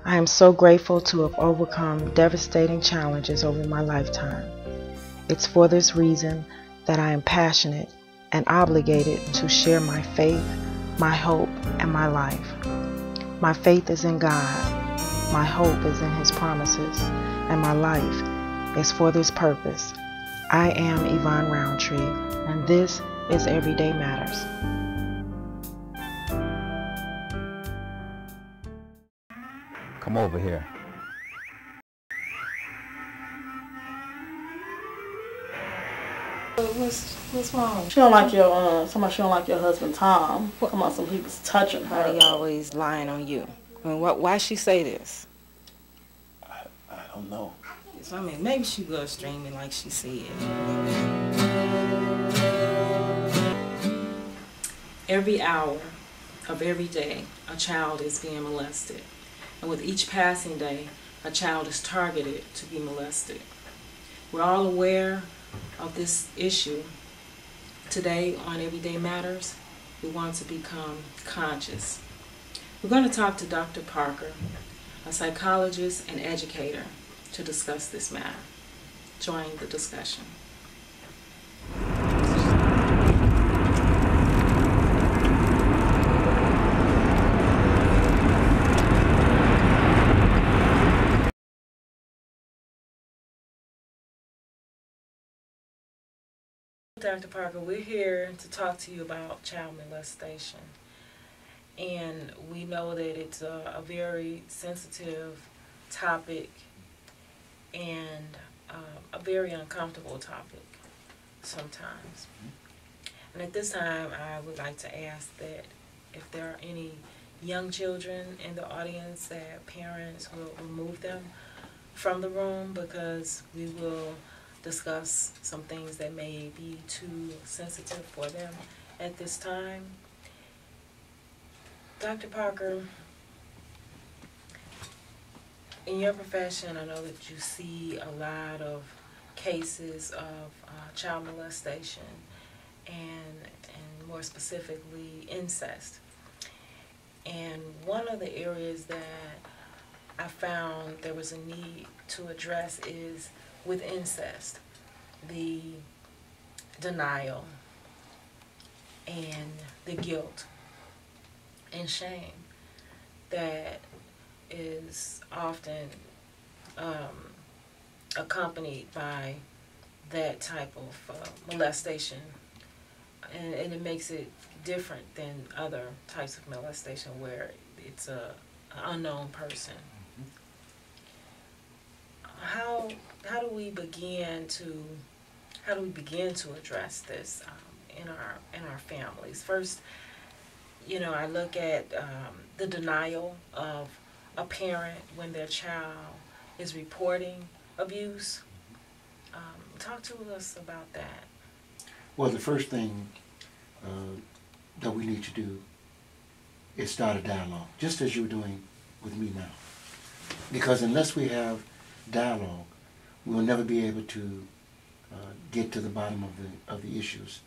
I am so grateful to have overcome devastating challenges over my lifetime. It's for this reason that I am passionate and obligated to share my faith, my hope, and my life. My faith is in God, my hope is in His promises, and my life is for this purpose. I am Yvonne Roundtree, and this is Everyday Matters. Come over here. What's wrong? She don't like your somebody. She don't like your husband Tom. Come on, some people's touching her. Why he always lying on you? I mean, why she say this? I don't know. So, I mean, maybe she was streaming like she said. Every hour of every day, a child is being molested. And with each passing day, a child is targeted to be molested. We're all aware of this issue. Today on Everyday Matters, we want to become conscious. We're going to talk to Dr. Parker, a psychologist and educator, to discuss this matter. Join the discussion. Dr. Parker, we're here to talk to you about child molestation. And we know that it's a very sensitive topic and a very uncomfortable topic sometimes. And at this time, I would like to ask that if there are any young children in the audience, that parents will remove them from the room, because we will discuss some things that may be too sensitive for them at this time. Dr. Parker, in your profession, I know that you see a lot of cases of child molestation and more specifically incest. And one of the areas that I found there was a need to address is with incest, the denial and the guilt and shame that is often accompanied by that type of molestation, and it makes it different than other types of molestation where it's an unknown person. How do we begin to address this in our families? First, I look at the denial of a parent when their child is reporting abuse. Talk to us about that. Well, the first thing that we need to do is start a dialogue, just as you're doing with me now. Because unless we have dialogue, we'll never be able to get to the bottom of the issues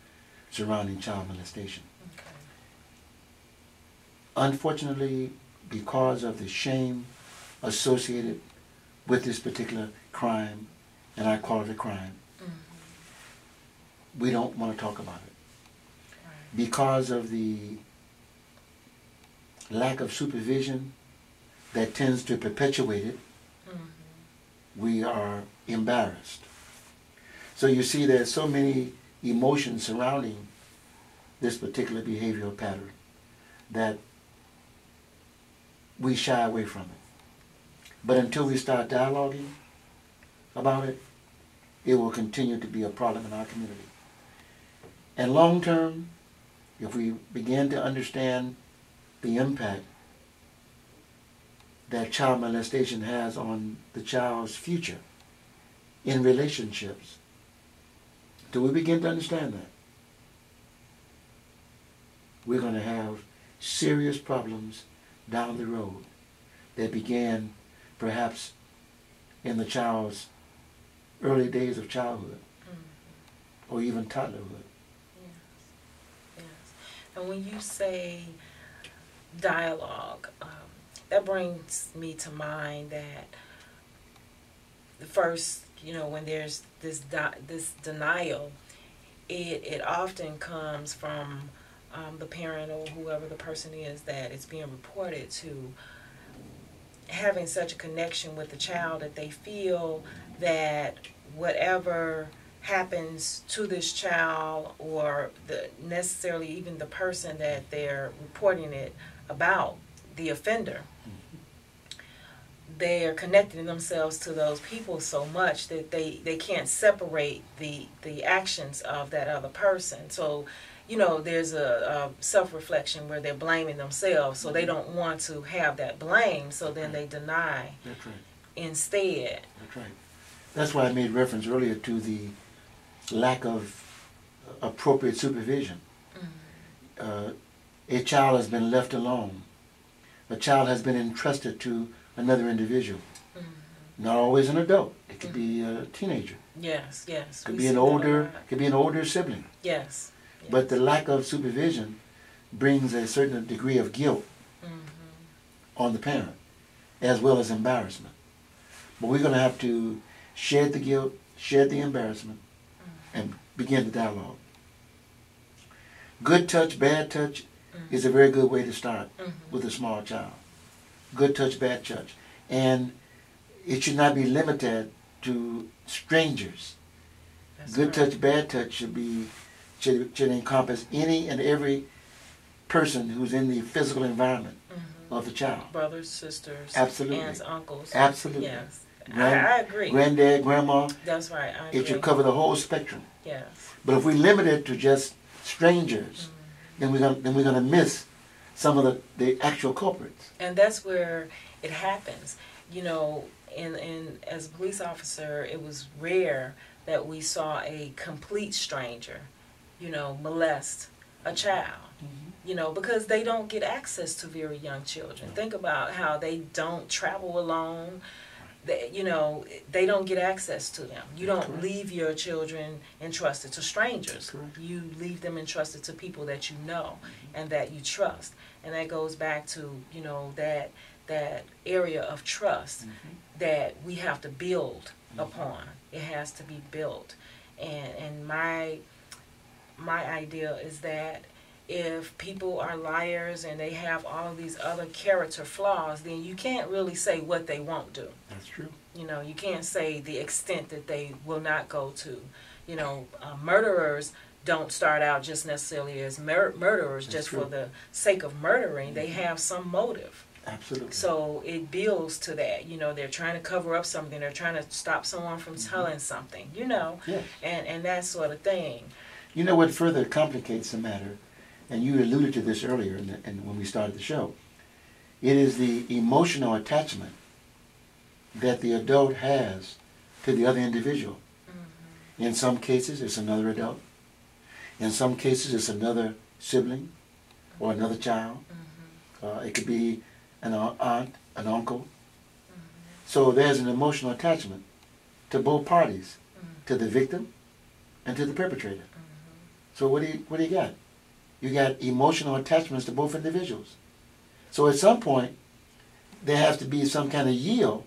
surrounding child molestation. Okay. Unfortunately, because of the shame associated with this particular crime, and I call it a crime, we don't want to talk about it. Right. Because of the lack of supervision that tends to perpetuate it, we are embarrassed. So you see there's so many emotions surrounding this particular behavioral pattern that we shy away from it. But until we start dialoguing about it, it will continue to be a problem in our community. And long term, if we begin to understand the impact that child molestation has on the child's future in relationships, do we begin to understand that, we're going to have serious problems down the road that began perhaps in the child's early days of childhood or even toddlerhood. Yes. And when you say dialogue, that brings me to mind that the first, when there's this denial, it often comes from the parent or whoever the person is that it's being reported to, having such a connection with the child that they feel that whatever happens to this child, or necessarily even the person that they're reporting it about, the offender, they are connecting themselves to those people so much that they can't separate the actions of that other person. So, there's a self-reflection where they're blaming themselves, so they don't want to have that blame, so then they deny. That's right. Instead. That's right. That's why I made reference earlier to the lack of appropriate supervision. A child has been left alone. A child has been entrusted to another individual. Not always an adult. It could be a teenager. Yes, yes. Could be an older sibling. Yes. But the lack of supervision brings a certain degree of guilt on the parent, as well as embarrassment. But we're going to have to shed the guilt, shed the embarrassment, and begin the dialogue. Good touch, bad touch is a very good way to start with a small child. Good touch, bad touch. And it should not be limited to strangers. That's Good right. touch, bad touch should encompass any and every person who's in the physical environment of the child. Brothers, sisters, Absolutely. aunts, uncles. Absolutely. Yes. I agree. Granddad, grandma. That's right. I agree. It should cover the whole spectrum. Yes. But if we limit it to just strangers, then we're gonna miss some of the actual culprits. And that's where it happens. In as a police officer, it was rare that we saw a complete stranger, molest a child. Because they don't get access to very young children. Think about how they don't travel alone. They don't get access to them. You don't leave your children entrusted to strangers. You leave them entrusted to people that you know and that you trust. And that goes back to, that area of trust that we have to build upon. It has to be built. And my idea is that if people are liars and they have all of these other character flaws, then you can't really say what they won't do. That's true. You can't say the extent that they will not go to. Murderers don't start out just necessarily as murderers just for the sake of murdering. They have some motive. Absolutely. So it builds to that. They're trying to cover up something. They're trying to stop someone from telling something, Yes. and that sort of thing. What further complicates the matter, and you alluded to this earlier and when we started the show, it is the emotional attachment that the adult has to the other individual. In some cases, it's another adult. In some cases, it's another sibling or another child. It could be an aunt, an uncle. So there's an emotional attachment to both parties, to the victim and to the perpetrator. So what do you got? You got emotional attachments to both individuals. So at some point, there has to be some kind of yield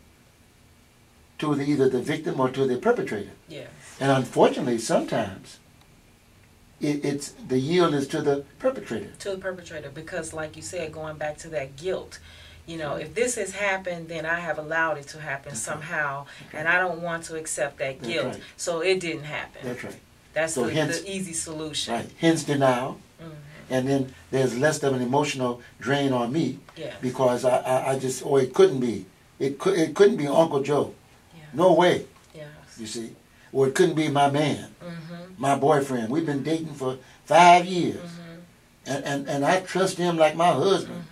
to either the victim or to the perpetrator. Yes. And unfortunately, sometimes it's the yield is to the perpetrator. To the perpetrator, because like you said, going back to that guilt, if this has happened, then I have allowed it to happen somehow, and I don't want to accept that guilt, right. So it didn't happen. That's right. That's So hence- the easy solution. Right. Hence denial. And then there's less of an emotional drain on me Yes. because I just, it couldn't be. It couldn't be Uncle Joe. Yeah. No way, Yes. you see. Or it couldn't be my man, my boyfriend. We've been dating for 5 years. And I trust him like my husband,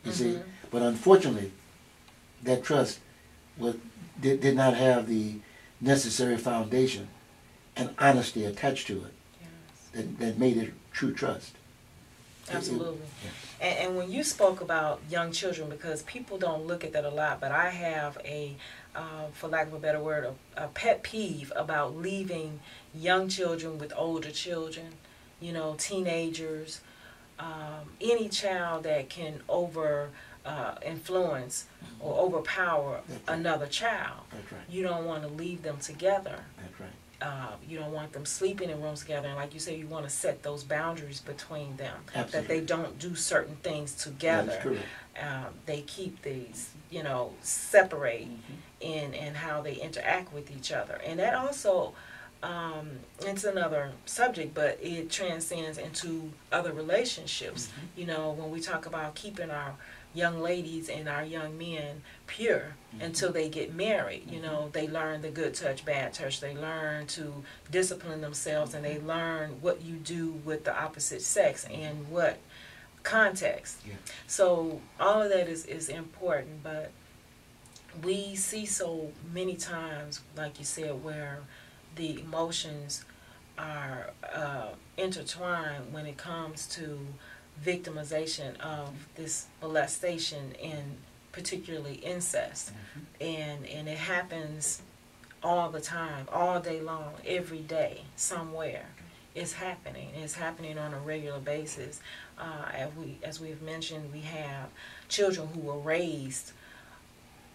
you see. But unfortunately, that trust did not have the necessary foundation and honesty attached to it Yes. that made it true trust. Absolutely. And when you spoke about young children, because people don't look at that a lot, but I have for lack of a better word, a pet peeve about leaving young children with older children, teenagers, any child that can influence or overpower That's right. another child. That's right. You don't want to leave them together. That's right. You don't want them sleeping in rooms together, and like you said, you want to set those boundaries between them. Absolutely. That they don't do certain things That's together. correct. They keep these, separate in how they interact with each other, and that also, it's another subject, but it transcends into other relationships. When we talk about keeping our young ladies and our young men pure until they get married, they learn the good touch, bad touch. They learn to discipline themselves, and they learn what you do with the opposite sex and what context. Yeah. So all of that is important, but we see so many times, like you said, where the emotions are intertwined when it comes to victimization of this molestation and particularly incest. And it happens all the time, all day long, every day, somewhere. It's happening. It's happening on a regular basis. As we've mentioned, we have children who were raised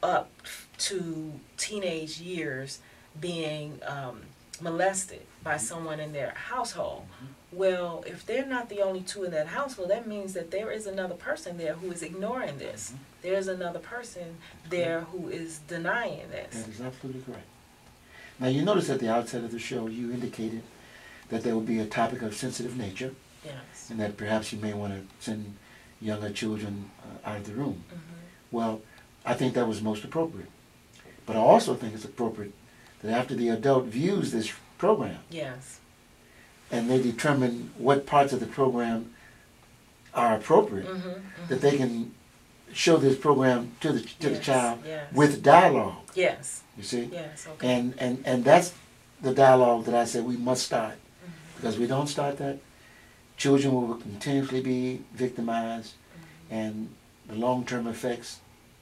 up to teenage years being molested by someone in their household. Well, if they're not the only two in that household, that means that there is another person there who is ignoring this. There's another person there who is denying this. That is absolutely correct. Now, you notice at the outset of the show, you indicated that there will be a topic of sensitive nature, Yes. and that perhaps you may want to send younger children out of the room. Well, I think that was most appropriate. But I also think it's appropriate that after the adult views this program, Yes. and they determine what parts of the program are appropriate, that they can show this program to the Yes, child yes. with dialogue. Yes. You see, Yes. Okay. and that's the dialogue that I said we must start, because we don't start that, children will continuously be victimized, and the long-term effects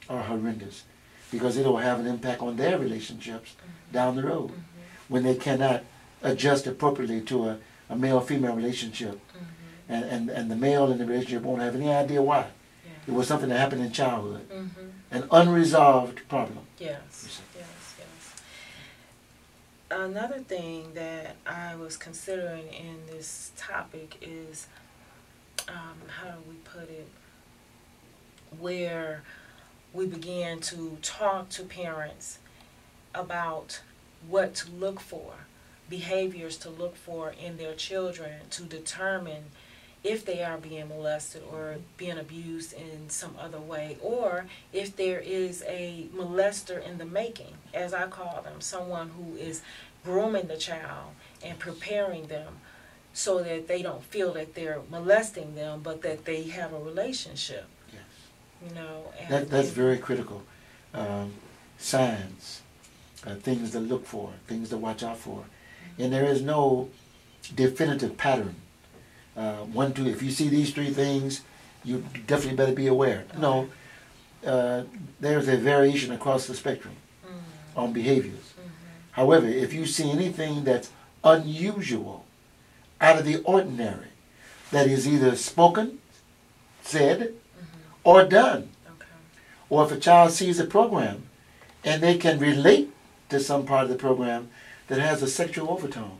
are horrendous, because it will have an impact on their relationships down the road when they cannot adjust appropriately to a male-female relationship, and the male in the relationship won't have any idea why. It was something that happened in childhood, an unresolved problem. Yes. Another thing that I was considering in this topic is, how do we put it, where we began to talk to parents about what to look for, behaviors to look for in their children to determine if they are being molested or being abused in some other way, or if there is a molester in the making, as I call them, someone who is grooming the child and preparing them so that they don't feel that they're molesting them, but that they have a relationship. Yes. And That's very critical. Signs, things to look for, things to watch out for. And there is no definitive pattern. 1, 2, if you see these 3 things, you definitely better be aware. No, there's a variation across the spectrum on behaviors. However, if you see anything that's unusual, out of the ordinary, that is either spoken, said, or done, or if a child sees a program and they can relate to some part of the program that has a sexual overtone,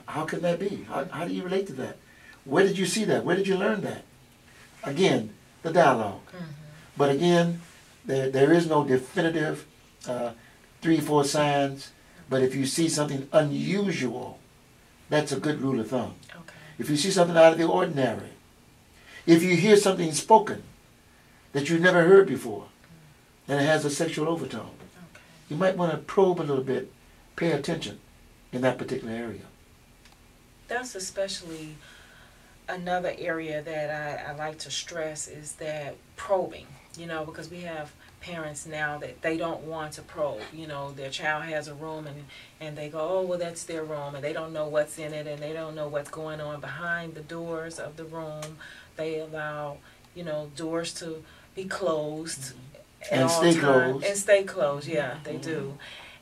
how can that be? How do you relate to that? Where did you see that? Where did you learn that? Again, the dialogue. But again, there is no definitive 3, 4 signs, but if you see something unusual, that's a good rule of thumb. If you see something out of the ordinary, if you hear something spoken that you've never heard before, and it has a sexual overtone, you might want to probe a little bit, pay attention in that particular area. That's especially another area that I like to stress, is that probing, because we have parents now that they don't want to probe. Their child has a room and they go, oh, well, that's their room, and they don't know what's in it, and they don't know what's going on behind the doors of the room. They allow, doors to be closed at And all stay times. closed. And stay closed, yeah, they do.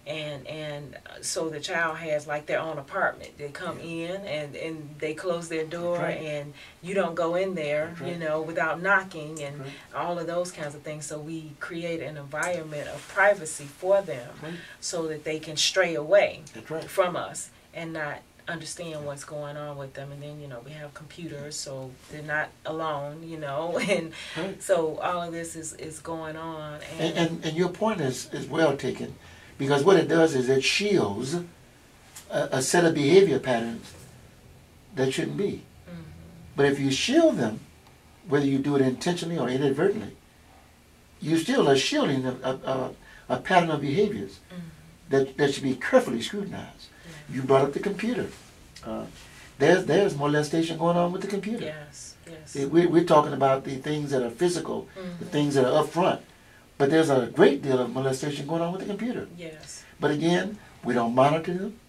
and so the child has like their own apartment. They come in and they close their door, Right. and you don't go in there, Right. you know, without knocking and Right. all of those kinds of things. So we create an environment of privacy for them, Right. so that they can stray away That's right. from us and not understand what's going on with them. And then, you know, we have computers, so they're not alone, you know, and Right. so all of this is going on. And your point is well taken, because what it does is it shields a set of behavior patterns that shouldn't be. Mhm. But if you shield them, whether you do it intentionally or inadvertently, you still are shielding a pattern of behaviors that should be carefully scrutinized. You brought up the computer. There's molestation going on with the computer. Yes, yes. We're talking about the things that are physical, the things that are up front. But there's a great deal of molestation going on with the computer. Yes. But again, we don't monitor them.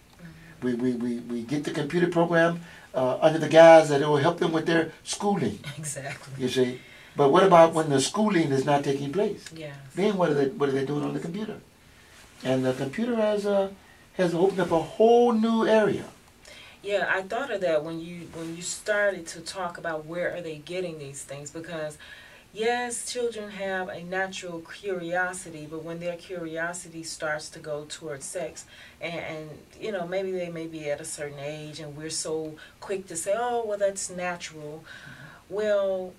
We get the computer program under the guise that it will help them with their schooling, Exactly. you see. But what about when the schooling is not taking place? Yes. Then what are they doing on the computer? And the computer has opened up a whole new area. Yeah, I thought of that when you started to talk about where are they getting these things, because yes, children have a natural curiosity, but when their curiosity starts to go towards sex, and you know, maybe they may be at a certain age and we're so quick to say, oh, well, that's natural. Well,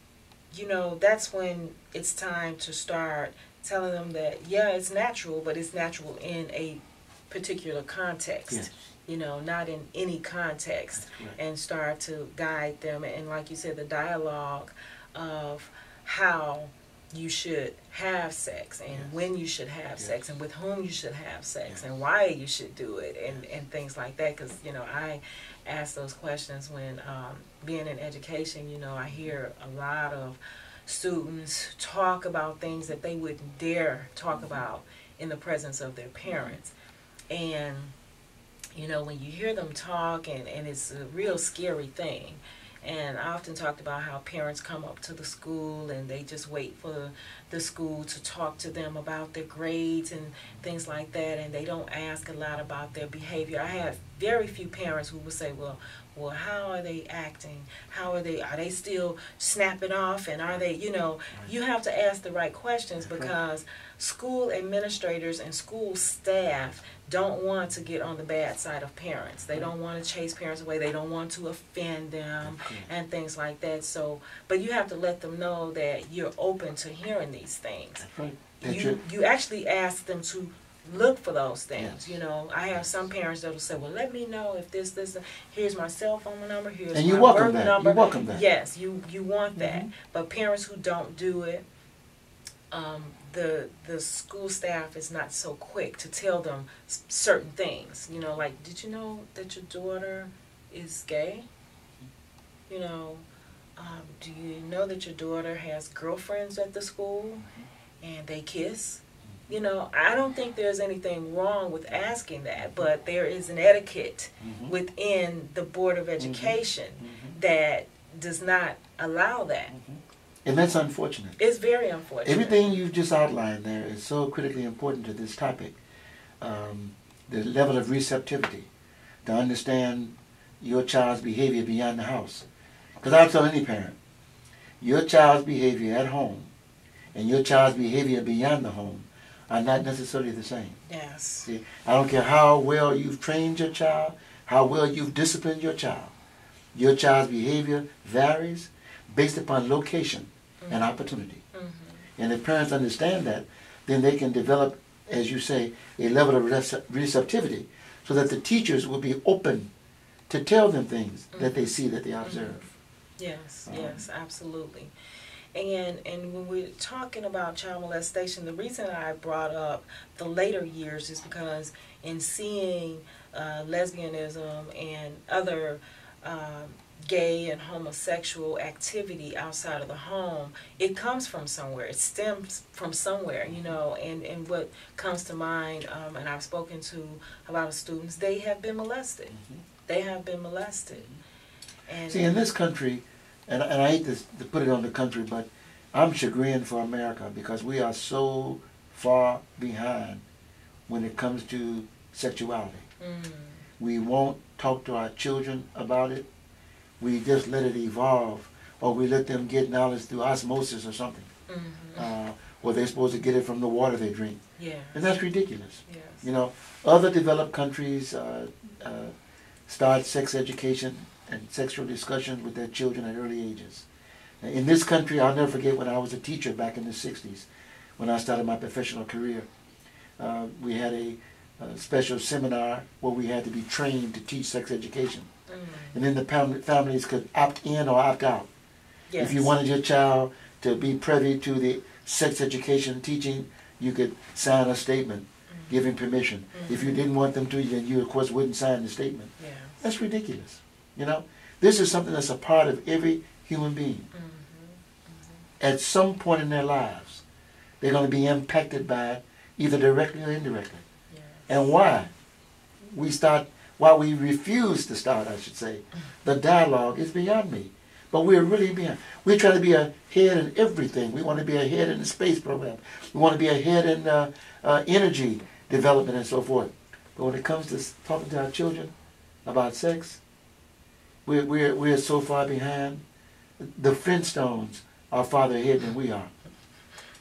you know, that's when it's time to start telling them that, yeah, it's natural, but it's natural in a particular context. Yes. You know, not in any context, Correct. and start to guide them. And like you said, the dialogue of how you should have sex, and Yes. when you should have Yes. sex, and with whom you should have sex, Yes. and why you should do it, and things like that. Because, you know, I ask those questions when being in education, you know, I hear a lot of students talk about things that they wouldn't dare talk about in the presence of their parents. And you know, when you hear them talk, and it's a real scary thing. And I often talked about how parents come up to the school and they just wait for the school to talk to them about their grades and things like that, and they don't ask a lot about their behavior. I have very few parents who would say, well, how are they acting? Are they still snapping off? And are they, you know, you have to ask the right questions, because school administrators and school staff don't want to get on the bad side of parents. They don't want to chase parents away. They don't want to offend them and things like that. So, but you have to let them know that you're open to hearing these things. Right. You actually ask them to look for those things. Yes. You know, I have some parents that will say, well, let me know if this, here's my cell phone number, here's And you my welcome work that. number. You welcome that. Yes, you want that. But parents who don't do it, the school staff is not so quick to tell them certain things. You know, like, did you know that your daughter is gay? You know, do you know that your daughter has girlfriends at the school and they kiss? You know, I don't think there's anything wrong with asking that, but there is an etiquette within the Board of Education that does not allow that. And that's unfortunate. It's very unfortunate. Everything you've just outlined there is so critically important to this topic. The level of receptivity, to understand your child's behavior beyond the house. Because I'll tell any parent, your child's behavior at home and your child's behavior beyond the home are not necessarily the same. Yes. See, I don't care how well you've trained your child, how well you've disciplined your child. Your child's behavior varies based upon location and opportunity. And if parents understand that, then they can develop, as you say, a level of receptivity, so that the teachers will be open to tell them things that they see, that they observe. Yes, yes, absolutely. And when we're talking about child molestation, the reason I brought up the later years is because in seeing lesbianism and other gay and homosexual activity outside of the home, it comes from somewhere. It stems from somewhere, you know, and what comes to mind, and I've spoken to a lot of students, they have been molested. They have been molested. And See, in this country, and I hate to put it on the country, but I'm chagrined for America because we are so far behind when it comes to sexuality. Mm. We won't talk to our children about it. We just let it evolve, or we let them get knowledge through osmosis or something. Mm-hmm. Or they're supposed to get it from the water they drink. Yeah. And that's ridiculous. Yes. You know, other developed countries start sex education and sexual discussions with their children at early ages. In this country, I'll never forget when I was a teacher back in the 60s, when I started my professional career. We had a special seminar where we had to be trained to teach sex education. Mm. And then the families could opt in or opt out. Yes. If you wanted your child to be privy to the sex education teaching, you could sign a statement giving permission. If you didn't want them to, then you, of course, wouldn't sign the statement. Yeah. That's ridiculous. You know, this is something that's a part of every human being. At some point in their lives, they're going to be impacted by it, either directly or indirectly. Yes. And why we refuse to start, I should say, the dialogue is beyond me. But we're really beyond. We're trying to be ahead in everything. We want to be ahead in the space program. We want to be ahead in energy development and so forth. But when it comes to talking to our children about sex, we're so far behind. The Flintstones are farther ahead than we are.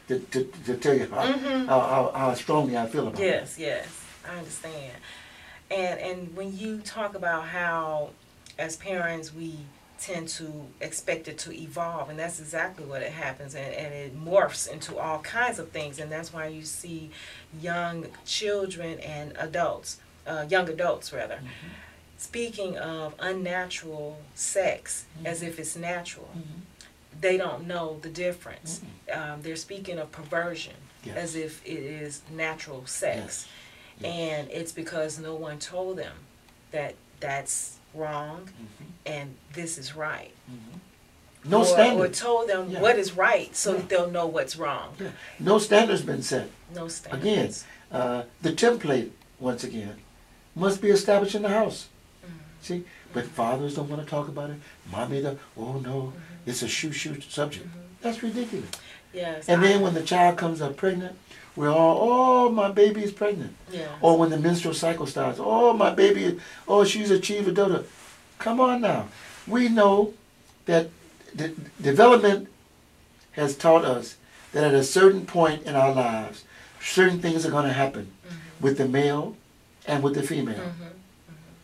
To tell you how strongly I feel about it. Yes, yes, I understand. And when you talk about how, as parents, we tend to expect it to evolve, and that's exactly what it happens, and it morphs into all kinds of things, and that's why you see young children and adults, young adults rather, speaking of unnatural sex as if it's natural. They don't know the difference. They're speaking of perversion as if it is natural sex. And it's because no one told them that that's wrong and this is right. No standard. Or told them what is right so that they'll know what's wrong. No standard's been set. No standards. Again, the template, once again, must be established in the house. See? But fathers don't want to talk about it. Mommy, oh no, it's a shoo-shoo subject. That's ridiculous. Yes. And then when the child comes up pregnant, we're all, oh, my baby is pregnant. Yes. Or when the menstrual cycle starts, oh, my baby, oh, she's achieved a daughter. Come on now. We know that development has taught us that at a certain point in our lives, certain things are going to happen with the male and with the female.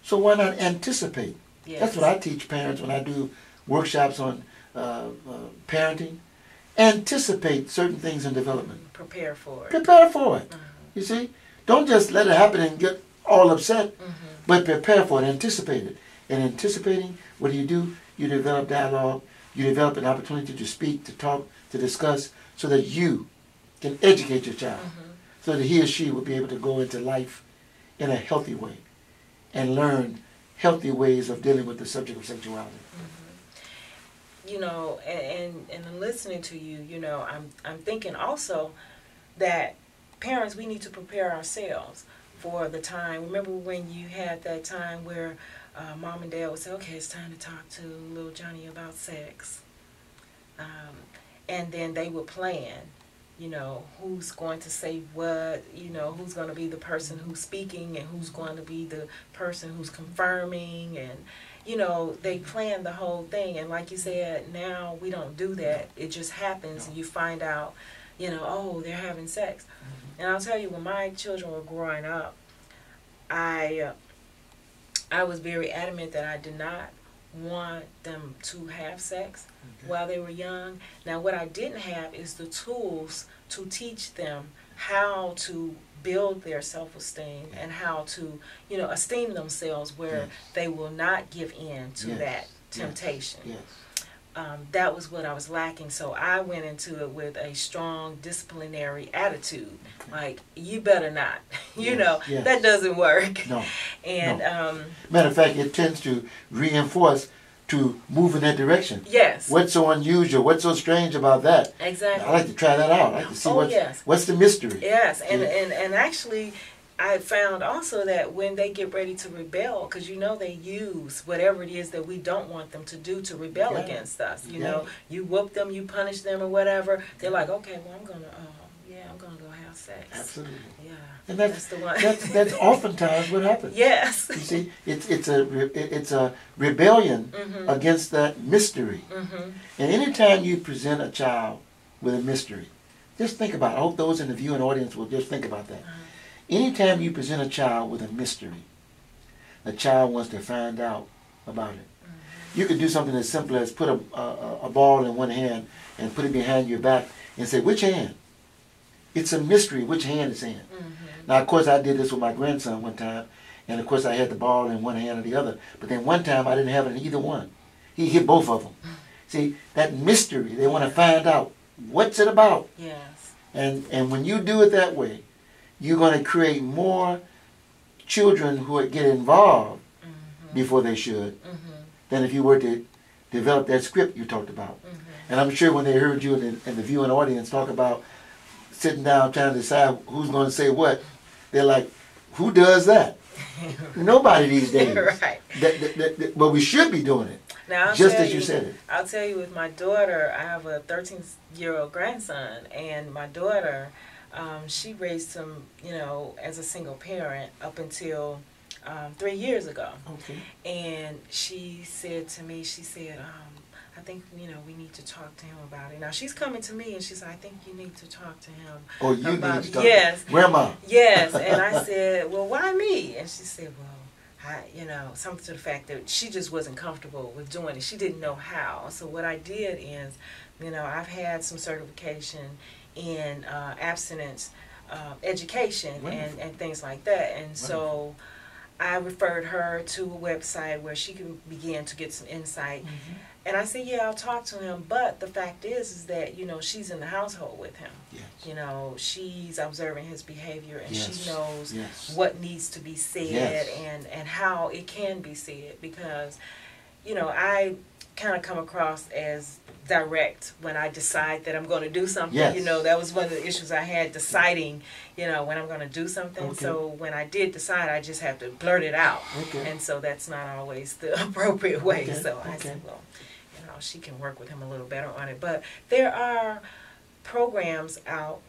So why not anticipate? Yes. That's what I teach parents when I do workshops on parenting. Anticipate certain things in development. Prepare for it. Prepare for it. You see? Don't just let it happen and get all upset, but prepare for it, anticipate it. And anticipating, what do? You develop dialogue, you develop an opportunity to speak, to talk, to discuss, so that you can educate your child, so that he or she will be able to go into life in a healthy way and learn healthy ways of dealing with the subject of sexuality. You know, and listening to you, you know, I'm thinking also that parents, we need to prepare ourselves for the time. Remember when you had that time where mom and dad would say, okay, it's time to talk to little Johnny about sex. And then they would plan, you know, who's going to say what, you know, who's going to be the person who's speaking and who's going to be the person who's confirming, and, you know, they plan the whole thing. And like you said, now we don't do that. It just happens and you find out, you know, oh, they're having sex. And I'll tell you, when my children were growing up, I was very adamant that I did not want them to have sex while they were young. Now, what I didn't have is the tools to teach them how to build their self-esteem and how to, you know, esteem themselves where they will not give in to that temptation. That was what I was lacking. So I went into it with a strong disciplinary attitude. Like, you better not. You know, that doesn't work. No. And matter of fact, it tends to reinforce to move in that direction. Yes. What's so unusual? What's so strange about that? Exactly. I like to try that out. I like to see what's the mystery. Yes, and actually, I found also that when they get ready to rebel, because you know they use whatever it is that we don't want them to do to rebel against us. You know, you whoop them, you punish them or whatever. They're like, okay, well, I'm gonna go have sex. Absolutely. Yeah. And that's the one. that's oftentimes what happens. Yes. You see, it's a rebellion Mm-hmm. against that mystery. Mm-hmm. And anytime you present a child with a mystery, just think about it. I hope those in the viewing audience will just think about that. Anytime you present a child with a mystery, the child wants to find out about it. You could do something as simple as put a ball in one hand and put it behind your back and say, which hand? It's a mystery which hand it's in. Mm-hmm. Now, of course, I did this with my grandson one time, and of course I had the ball in one hand or the other. But then one time I didn't have it in either one. He hit both of them. See, that mystery, they want to find out, what's it about? Yes. And when you do it that way, you're going to create more children who get involved before they should, than if you were to develop that script you talked about. And I'm sure when they heard you in the viewing audience talk about sitting down trying to decide who's going to say what, they're like, who does that? Nobody these days. Right. But we should be doing it, Now, just as you said it. I'll tell you, with my daughter, I have a 13-year-old grandson, and my daughter, she raised him, as a single parent up until 3 years ago. Okay. And she said to me, I think, we need to talk to him about it. Now, she's coming to me and she said, I think you need to talk to him. Oh, you need to talk Yes. to Grandma. Yes. And I said, well, why me? And she said, well, something to the fact that she just wasn't comfortable with doing it. She didn't know how. So what I did is, I've had some certification in abstinence education and things like that. And so I referred her to a website where she can begin to get some insight. And I said, yeah, I'll talk to him. But the fact is that, she's in the household with him. Yes. She's observing his behavior, and Yes. she knows Yes. what needs to be said Yes. and how it can be said. Because, I kind of come across as direct when I decide that I'm going to do something. Yes. That was one of the issues I had, deciding, when I'm going to do something. Okay. So when I did decide, I just have to blurt it out. Okay. And so that's not always the appropriate way. Okay. So I Okay. said, well, she can work with him a little better on it. But there are programs out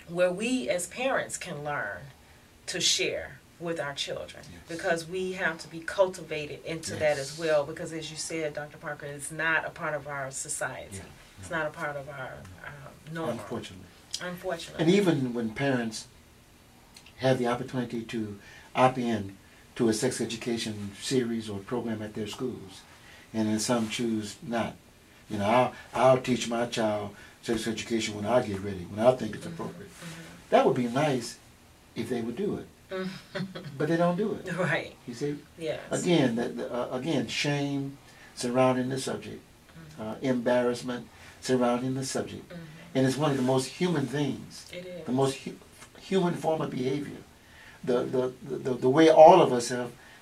where we as parents can learn to share with our children, Yes. because we have to be cultivated into that Yes. as well, because as you said, Dr. Parker, it's not a part of our society. Yeah. It's not a part of our norm. Unfortunately. And even when parents have the opportunity to opt in to a sex education series or program at their schools, and then some choose not. I'll teach my child sex education when I get ready, when I think it's appropriate. That would be nice if they would do it. But they don't do it. Right. You see? Yes. Again, shame surrounding the subject, embarrassment surrounding the subject. And it's one of the most human things. It is. The most human form of behavior. The way all of us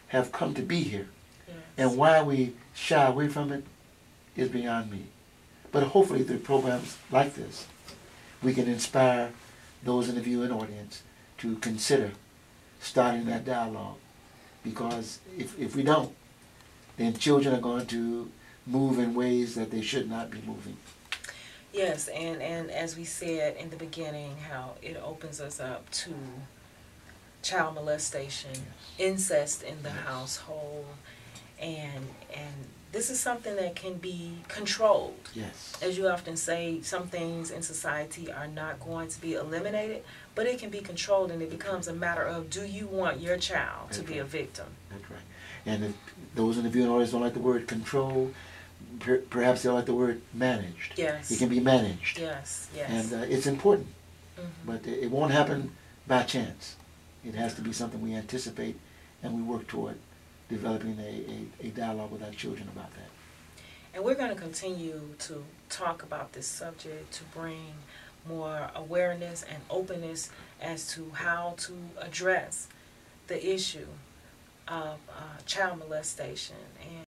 have come to be here. Yes. And why we shy away from it is beyond me. But hopefully through programs like this, we can inspire those in the viewing audience to consider starting that dialogue. Because if we don't, then children are going to move in ways that they should not be moving. Yes, and as we said in the beginning, how it opens us up to child molestation, incest in the household, and this is something that can be controlled. Yes. As you often say, some things in society are not going to be eliminated, but it can be controlled, and it becomes a matter of, do you want your child to be a victim? That's right. And if those in the viewing audience don't like the word control, perhaps they like the word managed. Yes. It can be managed. Yes, yes. And it's important. But it won't happen by chance. It has to be something we anticipate and we work toward developing a dialogue with our children about that. And we're going to continue to talk about this subject to bring more awareness and openness as to how to address the issue of child molestation. And